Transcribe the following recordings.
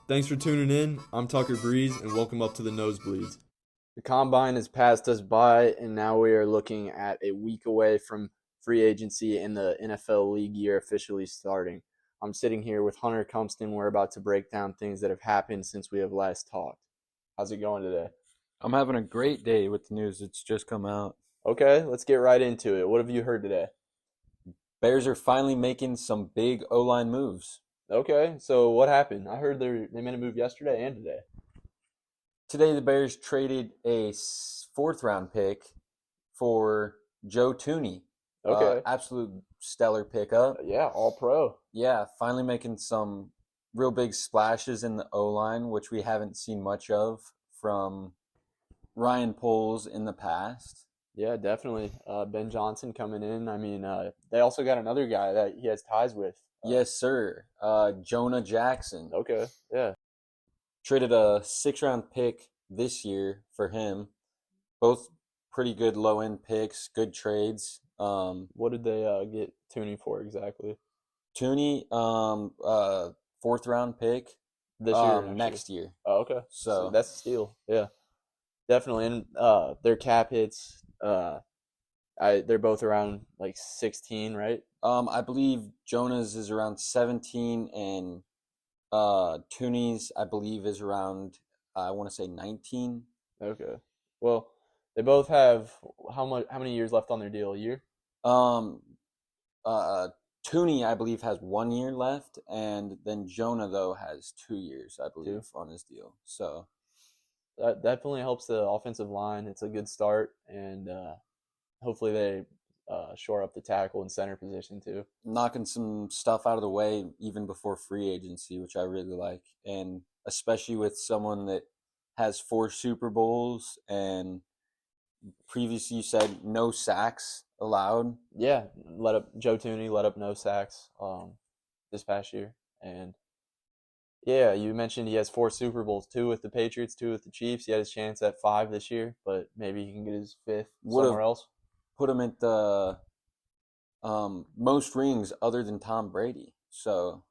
Thanks for tuning in. I'm Tucker Breeze, and welcome up to the Nosebleeds. The combine has passed us by, and now we are looking at a week away from free agency and the NFL league year officially starting. I'm sitting here with Hunter Cumston. We're about to break down things that have happened since we have last talked. How's it going today? I'm having a great day with the news that's just come out. Okay, let's get right into it. What have you heard today? Bears are finally making some big O-line moves. Okay, so what happened? I heard they made a move yesterday and today. Today, the Bears traded a fourth-round pick for Joe Tooney. Okay. Absolute stellar pickup. Yeah, all pro. Yeah, finally making some real big splashes in the O-line, which we haven't seen much of from Ryan Poles in the past. Yeah, definitely. Ben Johnson coming in. I mean, they also got another guy that he has ties with. Yes, sir. Jonah Jackson. Okay, yeah. Traded a 6th-round pick this year for him. Both pretty good low-end picks, good trades. What did they get Tooney for exactly? Tooney, 4th-round pick This year or next year. Oh, okay. So that's a steal. Yeah, definitely. And their cap hits. They're both around like 16, right? I believe Jonah's is around 17, and Tooney's I believe is around I want to say 19. Okay. Well, they both have how many years left on their deal? A year? Um, Tooney I believe has 1 year left, and then Jonah though has 2 years I believe on his deal. So that definitely helps the offensive line. It's a good start, and hopefully they shore up the tackle and center position too. Knocking some stuff out of the way even before free agency, which I really like, and especially with someone that has 4 Super Bowls, and previously you said no sacks allowed. Yeah, Joe Tooney let up no sacks this past year, and yeah, you mentioned he has 4 Super Bowls, 2 with the Patriots, 2 with the Chiefs. He had his chance at 5 this year, but maybe he can get his 5th somewhere else. Put him at the most rings other than Tom Brady. So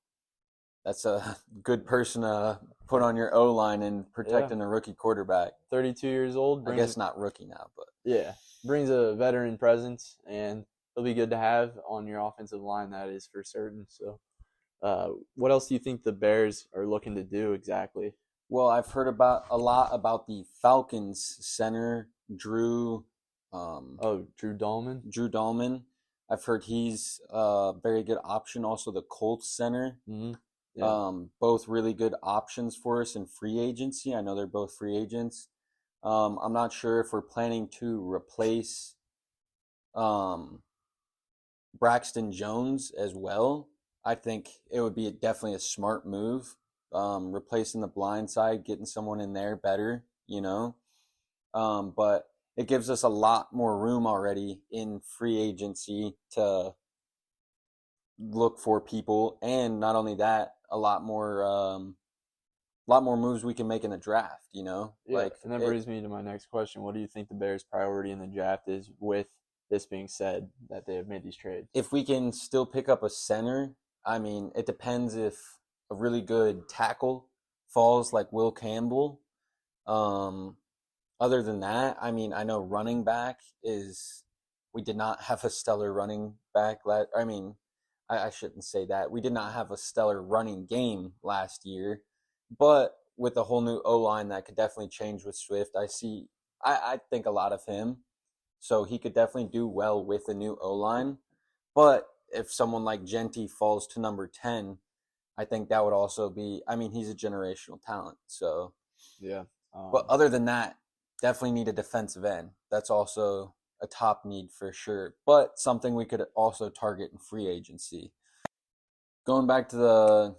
that's a good person to put on your O-line and protecting a rookie quarterback. 32 years old. I guess not rookie now, but yeah, brings a veteran presence, and he'll be good to have on your offensive line. That is for certain. So, what else do you think the Bears are looking to do exactly? Well, I've heard a lot about the Falcons center Drew. Drew Dahlman. Drew Dahlman. I've heard he's a very good option. Also, the Colts center. Mm-hmm. Yeah. Both really good options for us in free agency. I know they're both free agents. I'm not sure if we're planning to replace Braxton Jones as well. I think it would be definitely a smart move. Replacing the blind side, getting someone in there better, but it gives us a lot more room already in free agency to look for people, and not only that, a lot more moves we can make in the draft. Yeah, and that brings me to my next question. What do you think the Bears' priority in the draft is? With this being said, that they have made these trades, if we can still pick up a center, I mean, it depends if a really good tackle falls like Will Campbell. Other than that, I mean, I know running back we did not have a stellar running back. I shouldn't say that. We did not have a stellar running game last year, but with a whole new O-line, that could definitely change with Swift. I think a lot of him, so he could definitely do well with a new O-line. But if someone like Genty falls to number 10, I think that would also be, I mean, he's a generational talent. So, yeah. But other than that, definitely need a defensive end. That's also a top need for sure, but something we could also target in free agency. Going back to the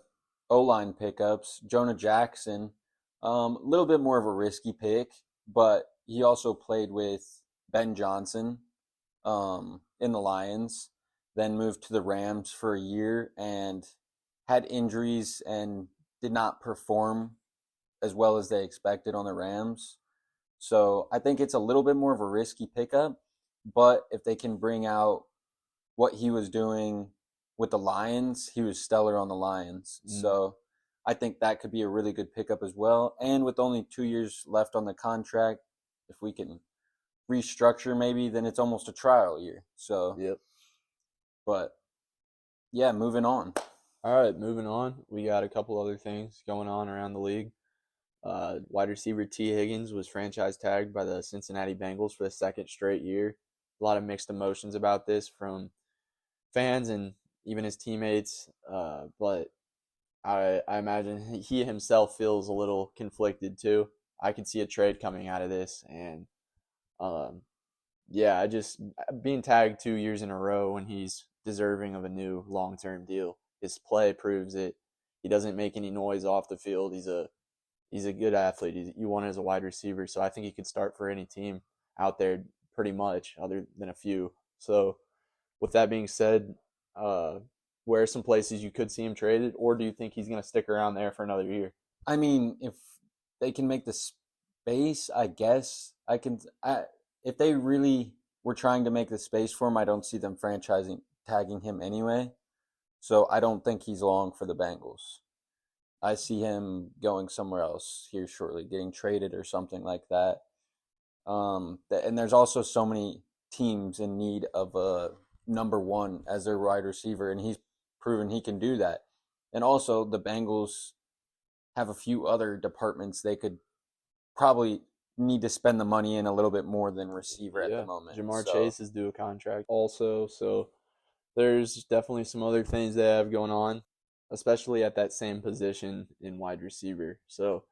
O-line pickups, Jonah Jackson, a little bit more of a risky pick, but he also played with Ben Johnson in the Lions, then moved to the Rams for a year and had injuries and did not perform as well as they expected on the Rams. So I think it's a little bit more of a risky pickup, but if they can bring out what he was doing with the Lions, he was stellar on the Lions. So I think that could be a really good pickup as well. And with only 2 years left on the contract, if we can restructure maybe, then it's almost a trial year. So, Yep. but yeah, moving on. All right, moving on. We got a couple other things going on around the league. Wide receiver T. Higgins was franchise tagged by the Cincinnati Bengals for the second straight year. A lot of mixed emotions about this from fans and even his teammates, but I imagine he himself feels a little conflicted too. I could see a trade coming out of this, and yeah, I just being tagged 2 years in a row when he's deserving of a new long-term deal. His play proves it. He doesn't make any noise off the field. He's a good athlete. You want as a wide receiver, so I think he could start for any team out there pretty much, other than a few. So, with that being said, where are some places you could see him traded, or do you think he's going to stick around there for another year? I mean, if they can make the space, I guess I can. If they really were trying to make the space for him, I don't see them tagging him anyway. So I don't think he's long for the Bengals. I see him going somewhere else here shortly, getting traded or something like that. And there's also so many teams in need of a number one as their wide receiver, and he's proven he can do that. And also, the Bengals have a few other departments they could probably need to spend the money in a little bit more than receiver at the moment. Jamar Chase is due a contract also, so there's definitely some other things they have going on, especially at that same position in wide receiver. So,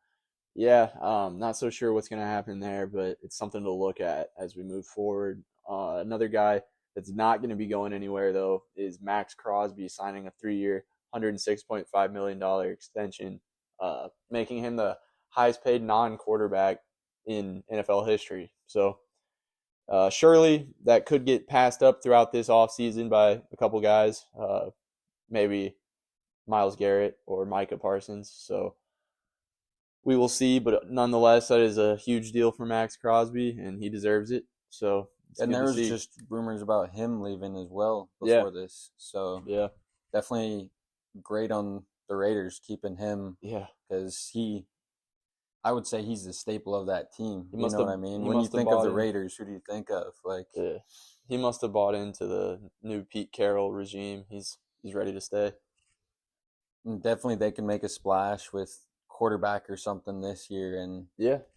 yeah, not so sure what's going to happen there, but it's something to look at as we move forward. Another guy that's not going to be going anywhere, though, is Max Crosby signing a 3-year, $106.5 million extension, making him the highest paid non-quarterback in NFL history. So, surely that could get passed up throughout this offseason by a couple guys, maybe Myles Garrett or Micah Parsons. So we will see, but nonetheless, that is a huge deal for Max Crosby, and he deserves it. So, and there was just rumors about him leaving as well before this. So yeah, definitely great on the Raiders keeping him. Yeah, because I would say he's the staple of that team. You know what I mean? When you think of the Raiders, who do you think of? Yeah, he must have bought into the new Pete Carroll regime. He's ready to stay. And definitely, they can make a splash with quarterback or something this year, and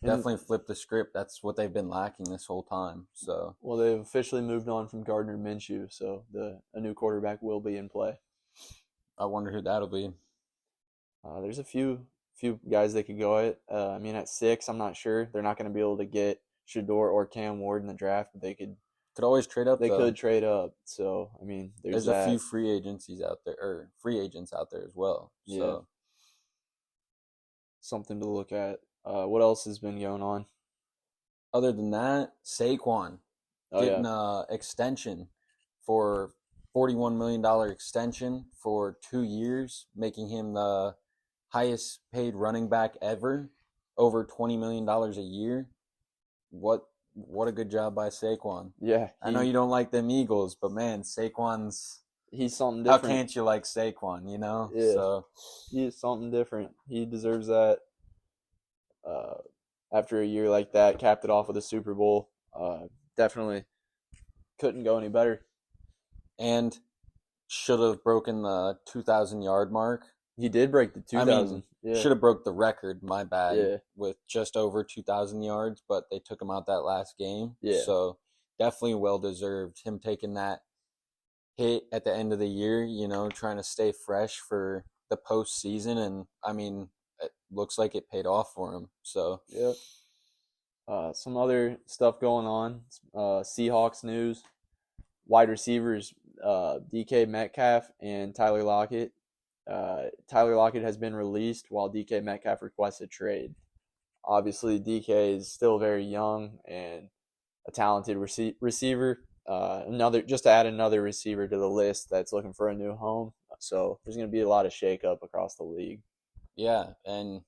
definitely flip the script. That's what they've been lacking this whole time. So, well, they've officially moved on from Gardner Minshew, so a new quarterback will be in play. I wonder who that'll be. There's a few guys they could go at. I mean, at 6, I'm not sure. They're not going to be able to get Shador or Cam Ward in the draft, but they could always trade up. They could trade up. So, I mean, there's a few free agents out there as well. Yeah. So, something to look at. What else has been going on? Other than that, Saquon getting an extension for $41 million extension for 2 years, making him the highest paid running back ever, over $20 million a year. What a good job by Saquon. Yeah. I know you don't like them Eagles, but man, Saquon's... He's something different. How can't you like Saquon, you know? Yeah. So, he is something different. He deserves that. After a year like that, capped it off with a Super Bowl. Definitely couldn't go any better. And should have broken the 2,000-yard mark. He did break the 2,000. Should have broke the record, my bad, with just over 2,000 yards, but they took him out that last game. Yeah. So definitely well-deserved. Him taking that hit at the end of the year, you know, trying to stay fresh for the postseason. And, I mean, it looks like it paid off for him. So, yep. Some other stuff going on. Seahawks news. Wide receivers, DK Metcalf and Tyler Lockett. Tyler Lockett has been released while DK Metcalf requests a trade. Obviously, DK is still very young and a talented receiver. Just to add another receiver to the list that's looking for a new home. So there's going to be a lot of shakeup across the league. Yeah, and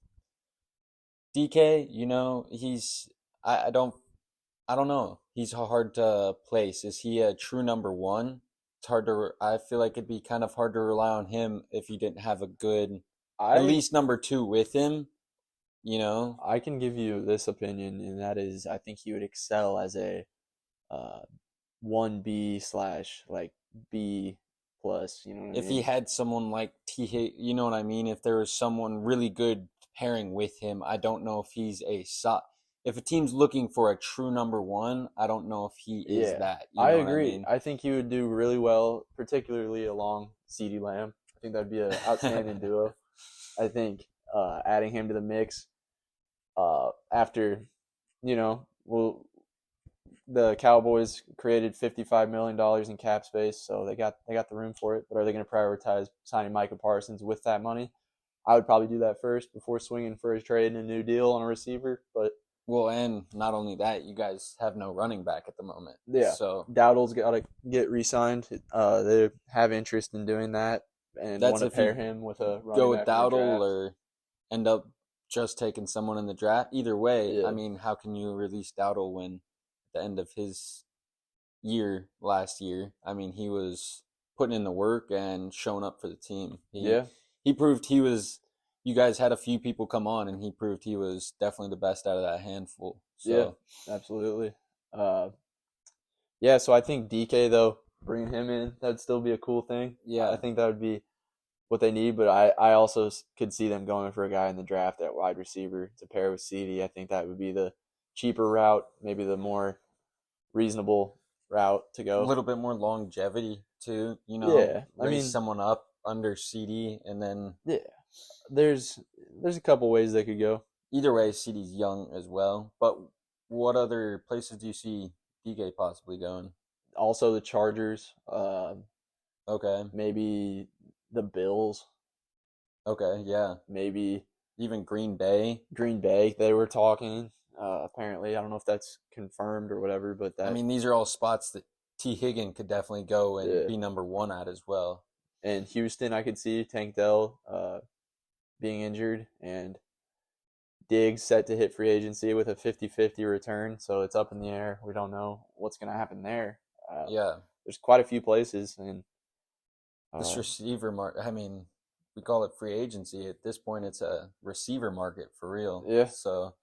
DK, you know, I don't know. He's hard to place. Is he a true number one? It's hard to. I feel like it'd be kind of hard to rely on him if you didn't have a good at least number 2 with him, you know. I can give you this opinion, and that is, I think he would excel as a 1B slash like B plus. You know what I If mean? he had someone like you know what I mean? If there was someone really good pairing with him, I don't know if he's if a team's looking for a true number 1, I don't know if he is that. You I know what I agree. mean? I think he would do really well, particularly along CeeDee Lamb. I think that'd be an outstanding duo. I think adding him to the mix after, the Cowboys created $55 million in cap space, so they got the room for it. But are they going to prioritize signing Micah Parsons with that money? I would probably do that first before swinging for a trade and a new deal on a receiver. But well, and not only that, you guys have no running back at the moment. yeah, so Dowdle's got to get re-signed. They have interest in doing that and want to pair him with a running go with back in the Dowdle draft. or end up just taking someone in the draft. Either way, Yeah. I mean, how can you release Dowdle when at the end of his year last year, I mean, he was putting in the work and showing up for the team. He proved he was. You guys had a few people come on, and he proved he was definitely the best out of that handful. So. Yeah, absolutely. So I think DK, though, bringing him in, that'd still be a cool thing. Yeah. I think that would be what they need, but I also could see them going for a guy in the draft at wide receiver to pair with CeeDee. I think that would be the cheaper route, maybe the more reasonable route to go. A little bit more longevity too, raise someone up under CeeDee, and then there's a couple ways they could go. Either way, CeeDee's young as well. But what other places do you see DK possibly going? Also the Chargers. Okay. Maybe the Bills. Okay, yeah. Maybe even Green Bay. They were talking. Apparently, I don't know if that's confirmed or whatever, but I mean, these are all spots that T. Higgin could definitely go and be number 1 at as well. And Houston, I could see Tank Dell being injured, and Diggs set to hit free agency with a 50-50 return, so it's up in the air. We don't know what's going to happen there. There's quite a few places, and this receiver market. I mean, we call it free agency. At this point, it's a receiver market for real. Yeah. So.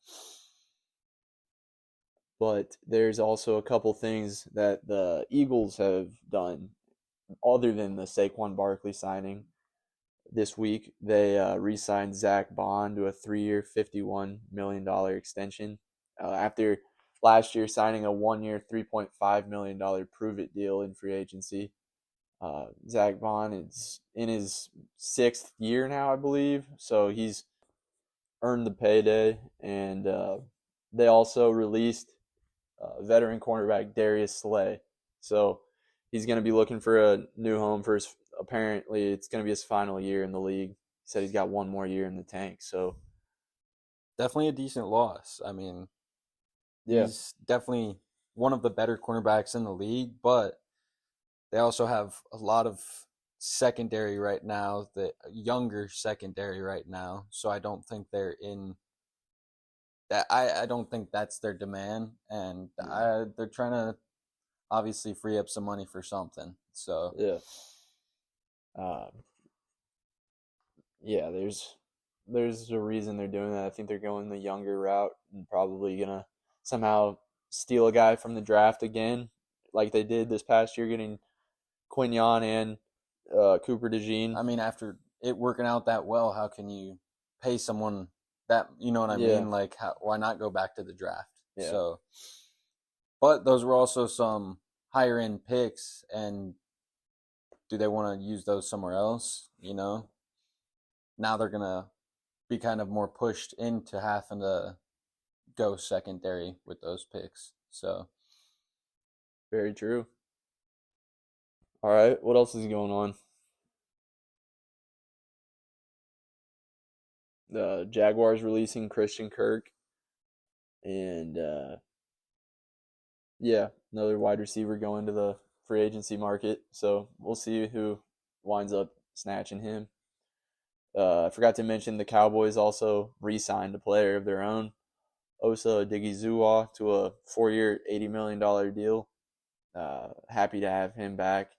But there's also a couple things that the Eagles have done other than the Saquon Barkley signing. This week, they re-signed Zach Bond to a 3-year, $51 million extension after last year signing a 1-year, $3.5 million prove-it deal in free agency. Zach Bond is in his 6th year now, I believe, so he's earned the payday. And they also released veteran cornerback Darius Slay. So he's going to be looking for a new home for his. Apparently, it's going to be his final year in the league. He said he's got 1 more year in the tank. So definitely a decent loss. I mean, he's definitely one of the better cornerbacks in the league, but they also have a lot of secondary right now, the younger secondary right now. So I don't think they're in that. I don't think that's their demand, and they're trying to obviously free up some money for something. So there's a reason they're doing that. I think they're going the younger route and probably gonna somehow steal a guy from the draft again, like they did this past year, getting Quignon and Cooper DeJean. I mean, after it working out that well, how can you pay someone that, you know what I mean? Like, why not go back to the draft? Yeah. So, but those were also some higher end picks, and do they want to use those somewhere else? Now they're gonna be kind of more pushed into having to go secondary with those picks. So, very true. All right, what else is going on? The Jaguars releasing Christian Kirk, and another wide receiver going to the free agency market. So we'll see who winds up snatching him. I forgot to mention the Cowboys also re-signed a player of their own, Osa Odighizuwa, to a 4-year, $80 million deal. Happy to have him back.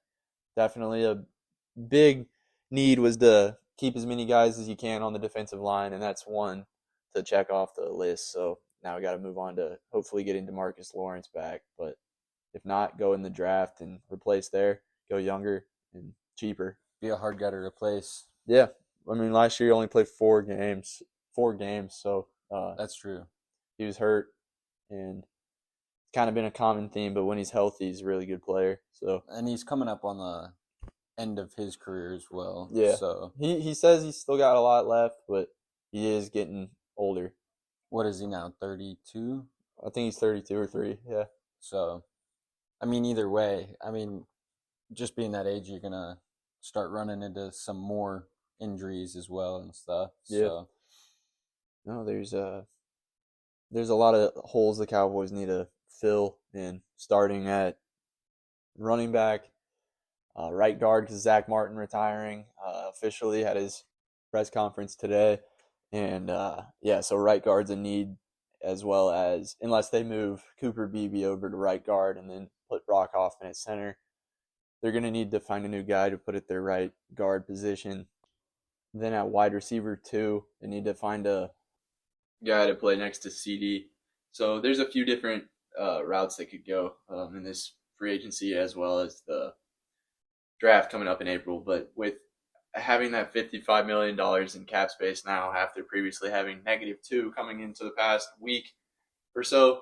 Definitely a big need was the keep as many guys as you can on the defensive line, and that's one to check off the list. So now we got to move on to hopefully getting DeMarcus Lawrence back. But if not, go in the draft and replace there. Go younger and cheaper. Be a hard guy to replace. Yeah, I mean last year he only played 4 games. So That's true. he was hurt, and it's kind of been a common theme. But when he's healthy, he's a really good player. So And he's coming up on the end of his career as well. yeah, So he says he's still got a lot left, but he is getting older. what is he now? 32. I think he's 32 or 3. Yeah. So, I mean, either way, I mean, just being that age, you're gonna start running into some more injuries as well and stuff. Yeah. So, No, there's a lot of holes the Cowboys need to fill in, starting at running back, right guard because Zach Martin retiring officially had his press conference today, and so right guard's a need, as well as unless they move Cooper Beebe over to right guard and then put Brock Hoffman at center, they're going to need to find a new guy to put at their right guard position. Then at wide receiver 2, they need to find a guy to play next to CD. So there's a few different routes they could go in this free agency as well as the draft coming up in April. But with having that $55 million in cap space now after previously having -2 coming into the past week or so,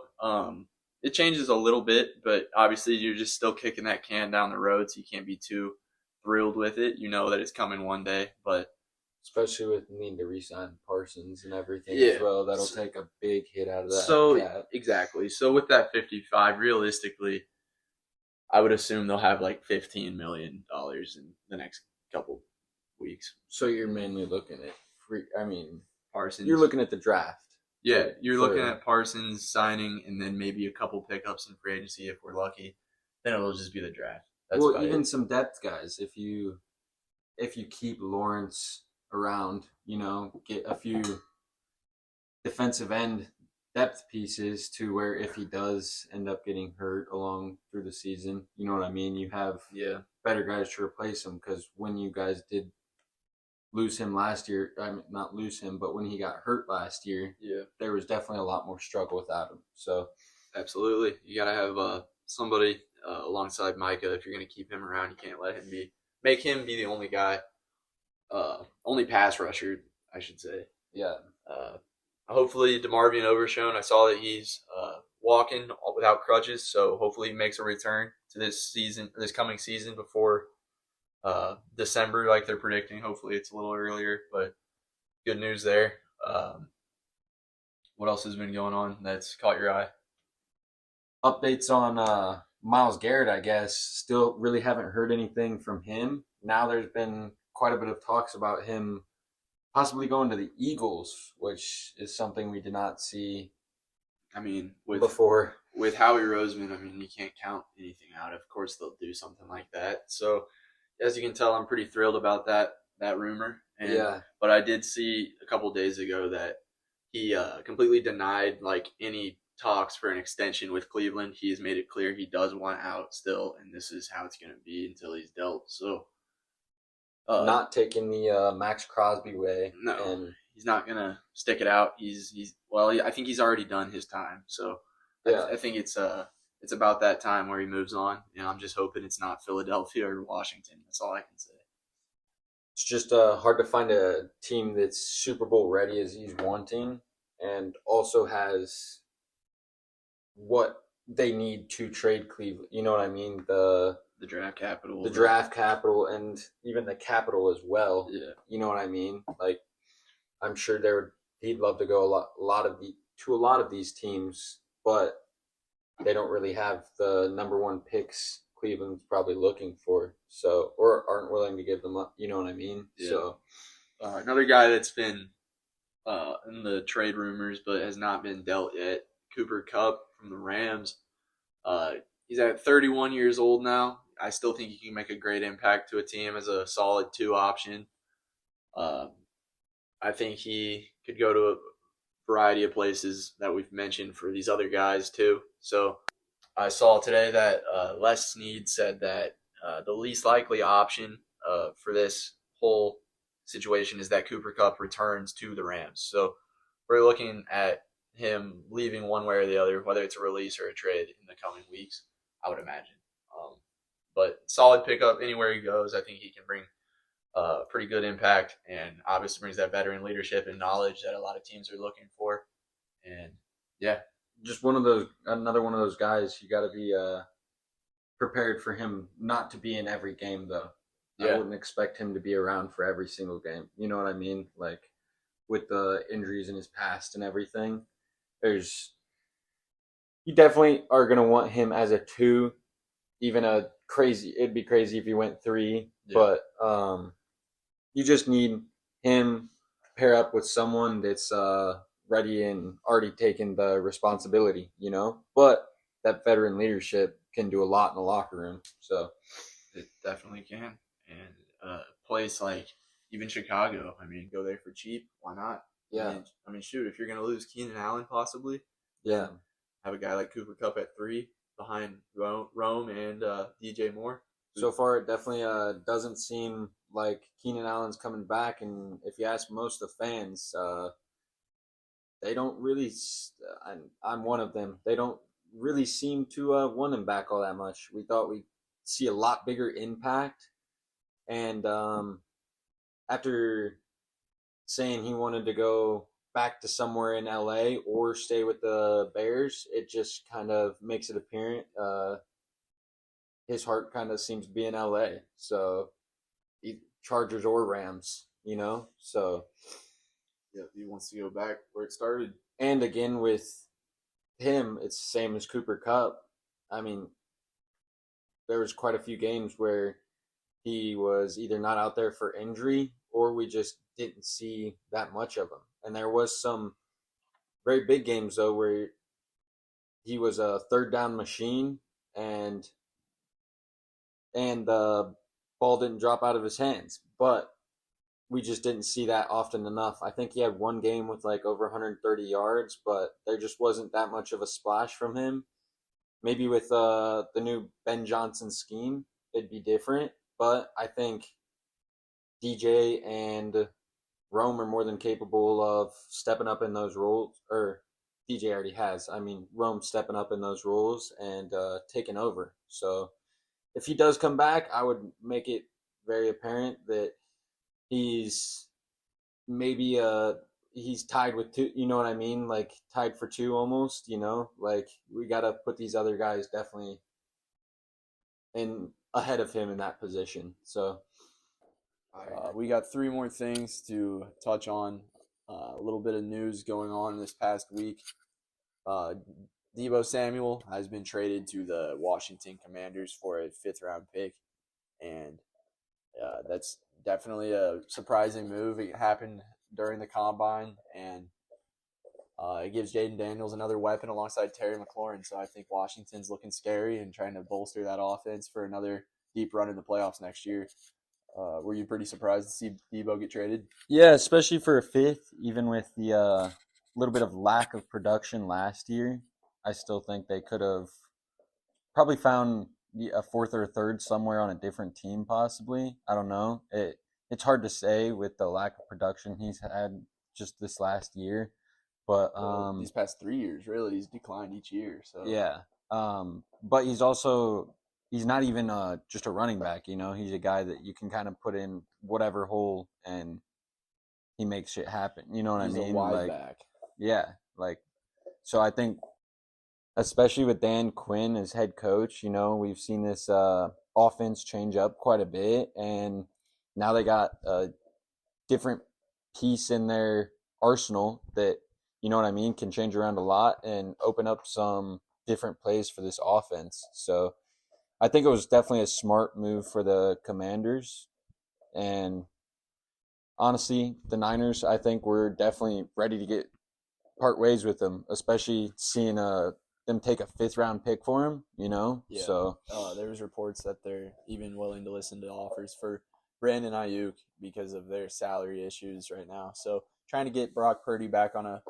it changes a little bit, but obviously you're just still kicking that can down the road, so you can't be too thrilled with it. You know that it's coming one day, but especially with needing to re-sign Parsons and everything Yeah. as well, that'll take a big hit out of that. So cap. exactly. So with that 55, realistically, I would assume they'll have like $15 million in the next couple weeks. So you're mainly looking at Parsons. you're looking at the draft. Yeah, you're looking for- at Parsons signing and then maybe a couple pickups in free agency if we're lucky. Then it'll just be the draft. That's well, about even it. some depth guys. If you keep Lawrence around, get a few defensive end depth pieces to where if he does end up getting hurt along through the season, you know what I mean? You have better guys to replace him, because when you guys did lose him last year, I mean, not lose him, but when he got hurt last year, there was definitely a lot more struggle without him. So absolutely, you gotta have somebody alongside Micah if you're gonna keep him around. You can't make him be the only guy, only pass rusher, I should say. yeah. Hopefully DeMarvion Overshown, I saw that he's walking without crutches, so hopefully he makes a return to this coming season before December, like they're predicting. Hopefully it's a little earlier, but good news there. What else has been going on that's caught your eye? Updates on Myles Garrett, I guess. Still really haven't heard anything from him. Now there's been quite a bit of talks about him possibly going to the Eagles, which is something we did not see before. With Howie Roseman, you can't count anything out. Of course they'll do something like that. So as you can tell, I'm pretty thrilled about that rumor. But I did see a couple days ago that he completely denied any talks for an extension with Cleveland. He has made it clear he does want out still, and this is how it's going to be until he's dealt. So not taking the Max Crosby way. No, and he's not going to stick it out. I think he's already done his time. So I think it's about that time where he moves on. And I'm just hoping it's not Philadelphia or Washington. That's all I can say. It's just hard to find a team that's Super Bowl ready as he's wanting, and also has what they need to trade Cleveland. You know what I mean? The draft capital. The draft capital, and even the capital as well. Yeah. You know what I mean? I'm sure he'd love to go to a lot of these teams, but they don't really have the number 1 picks Cleveland's probably looking for, or aren't willing to give them up. You know what I mean? Yeah. So another guy that's been in the trade rumors but has not been dealt yet, Cooper Kupp from the Rams. He's at 31 years old now. I still think he can make a great impact to a team as a solid 2 option. I think he could go to a variety of places that we've mentioned for these other guys too. So I saw today that Les Snead said that the least likely option for this whole situation is that Cooper Kupp returns to the Rams. So we're looking at him leaving one way or the other, whether it's a release or a trade in the coming weeks, I would imagine. But solid pickup anywhere he goes. I think he can bring pretty good impact, and obviously brings that veteran leadership and knowledge that a lot of teams are looking for. And yeah, Just another one of those guys. You got to be prepared for him not to be in every game, though. Yeah. I wouldn't expect him to be around for every single game. You know what I mean? Like with the injuries in his past and everything, you definitely are gonna want him as a 2. It'd be crazy if he went 3, but you just need him to pair up with someone that's ready and already taken the responsibility, But that veteran leadership can do a lot in the locker room. So it definitely can. And a place like even Chicago, I mean, go there for cheap. Why not? Yeah. I mean, shoot, if you're going to lose Keenan Allen possibly, yeah, have a guy like Cooper Kupp at 3 behind Rome and DJ Moore. so far it definitely doesn't seem like Keenan Allen's coming back. And if you ask most of the fans, they don't really. I'm one of them. They don't really seem to want him back all that much. We thought we'd see a lot bigger impact. And after saying he wanted to go back to somewhere in LA or stay with the Bears, it just kind of makes it apparent his heart kind of seems to be in LA. So Chargers or Rams, So yeah, he wants to go back where it started. And again with him, it's the same as Cooper Kupp. I mean, there was quite a few games where he was either not out there for injury or we just didn't see that much of him. And there was some very big games, though, where he was a third down machine and the ball didn't drop out of his hands. But we just didn't see that often enough. I think he had one game with like over 130 yards, but there just wasn't that much of a splash from him. Maybe with the new Ben Johnson scheme, it'd be different. But I think DJ and Rome are more than capable of stepping up in those roles, or DJ already has. I mean, Rome stepping up in those roles and taking over. So if he does come back, I would make it very apparent that he's maybe he's tied with 2. You know what I mean? Like tied for 2 almost. Like we got to put these other guys definitely in ahead of him in that position. So we got 3 more things to touch on. A little bit of news going on this past week. Deebo Samuel has been traded to the Washington Commanders for a 5th-round pick, and that's definitely a surprising move. It happened during the combine, and it gives Jaden Daniels another weapon alongside Terry McLaurin. So I think Washington's looking scary and trying to bolster that offense for another deep run in the playoffs next year. Were you pretty surprised to see Deebo get traded? Yeah, especially for a 5th, even with the little bit of lack of production last year. I still think they could have probably found a 4th or a 3rd somewhere on a different team, possibly. I don't know. It's hard to say with the lack of production he's had just this last year. But these past 3 years, really, he's declined each year. So yeah, but he's not even just a running back. He's a guy that you can kind of put in whatever hole and he makes shit happen. You know what I mean? He's a wide back. Yeah, so I think, especially with Dan Quinn as head coach, we've seen this offense change up quite a bit, and now they got a different piece in their arsenal that, you know what I mean, can change around a lot and open up some different plays for this offense. So I think it was definitely a smart move for the Commanders. And honestly, the Niners, I think, were definitely ready to part ways with them, especially seeing them take a 5th-round pick for him, Yeah. So there was reports that they're even willing to listen to offers for Brandon Ayuk because of their salary issues right now. So trying to get Brock Purdy back on a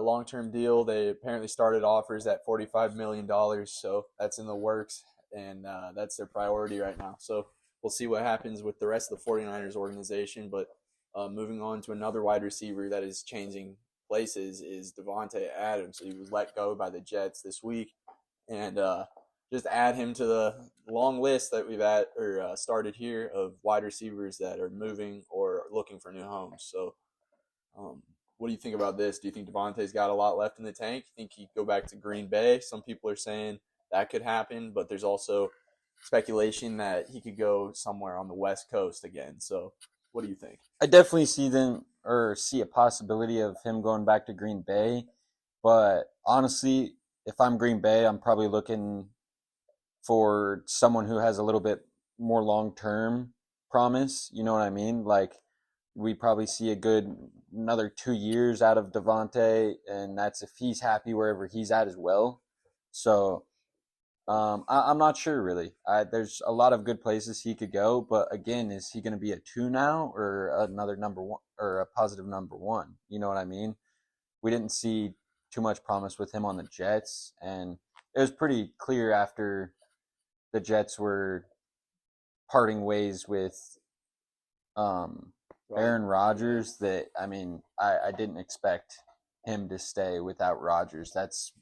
long-term deal. They apparently started offers at $45 million, so that's in the works, and that's their priority right now. So we'll see what happens with the rest of the 49ers organization, but moving on to another wide receiver that is changing places is Devontae Adams. So he was let go by the Jets this week, and just add him to the long list that we've started here of wide receivers that are moving or looking for new homes. So, what do you think about this? Do you think Devontae's got a lot left in the tank? You think he'd go back to Green Bay? Some people are saying that could happen, but there's also speculation that he could go somewhere on the West Coast again. So, what do you think? I definitely see a possibility of him going back to Green Bay, but honestly, if I'm Green Bay, I'm probably looking for someone who has a little bit more long-term promise. You know what I mean? Like, we probably see another 2 years out of Devontae, and that's if he's happy wherever he's at as well. So I'm not sure really. There's a lot of good places he could go, but again, is he going to be a 2 now or another number 1 or a positive number 1? You know what I mean? We didn't see too much promise with him on the Jets, and it was pretty clear after the Jets were parting ways with Aaron Rodgers that, I mean, I didn't expect him to stay without Rodgers. Let's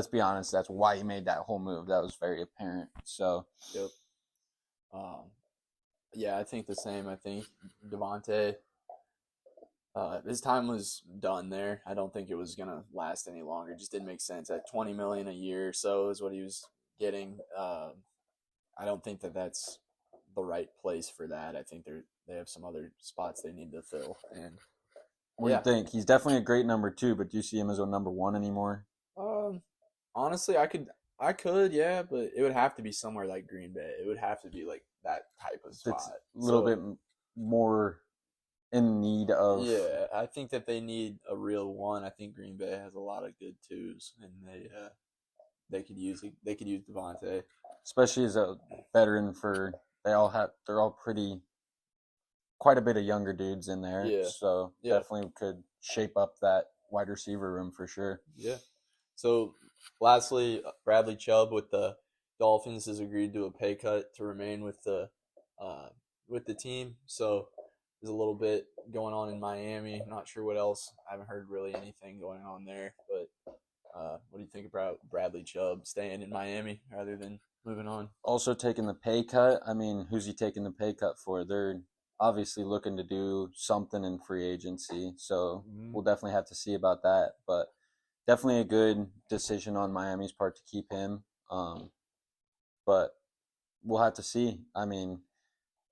be honest, that's why he made that whole move. That was very apparent. So, yep. Yeah, I think the same. I think Devontae, his time was done there. I don't think it was gonna last any longer. It just didn't make sense. At $20 million a year or so is what he was getting. I don't think that's the right place for that. I think they have some other spots they need to fill. And what do you think? He's definitely a great number 2, but do you see him as a number 1 anymore? Honestly, I could, yeah, but it would have to be somewhere like Green Bay. It would have to be like that type of spot. It's a little bit more in need of. Yeah, I think that they need a real 1. I think Green Bay has a lot of good 2s, and they could use Devontae, especially as a veteran. They're all quite a bit of younger dudes in there. Yeah. So definitely could shape up that wide receiver room for sure. Yeah. So lastly, Bradley Chubb with the Dolphins has agreed to a pay cut to remain with the team. So there's a little bit going on in Miami. I'm not sure what else. I haven't heard really anything going on there. But what do you think about Bradley Chubb staying in Miami rather than moving on? Also taking the pay cut. I mean, who's he taking the pay cut for? They're obviously looking to do something in free agency. So we'll definitely have to see about that. But definitely a good decision on Miami's part to keep him. But we'll have to see. I mean,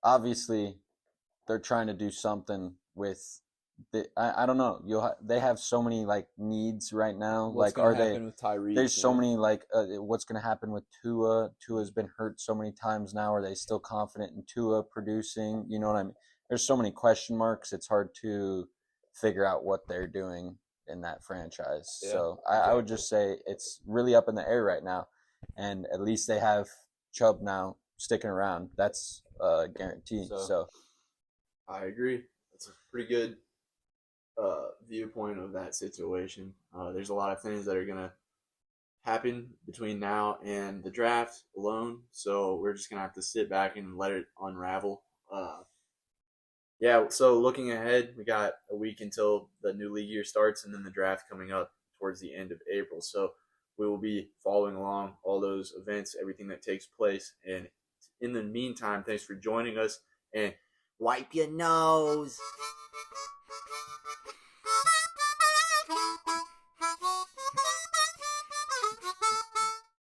obviously, they're trying to do something with I don't know. They have so many like needs right now. What's like, are gonna they? happen with Tyreek? There's so many like what's going to happen with Tua? Tua's been hurt so many times now. Are they still confident in Tua producing? You know what I mean? There's so many question marks. It's hard to figure out what they're doing in that franchise. Yeah, so I would just say it's really up in the air right now, and at least they have Chubb now sticking around. That's a guarantee. So I agree. That's a pretty good viewpoint of that situation. There's a lot of things that are gonna happen between now and the draft alone, so we're just gonna have to sit back and let it unravel. So looking ahead, we got a week until the new league year starts, and then the draft coming up towards the end of April. So we will be following along all those events, everything that takes place. And in the meantime, thanks for joining us, and wipe your nose.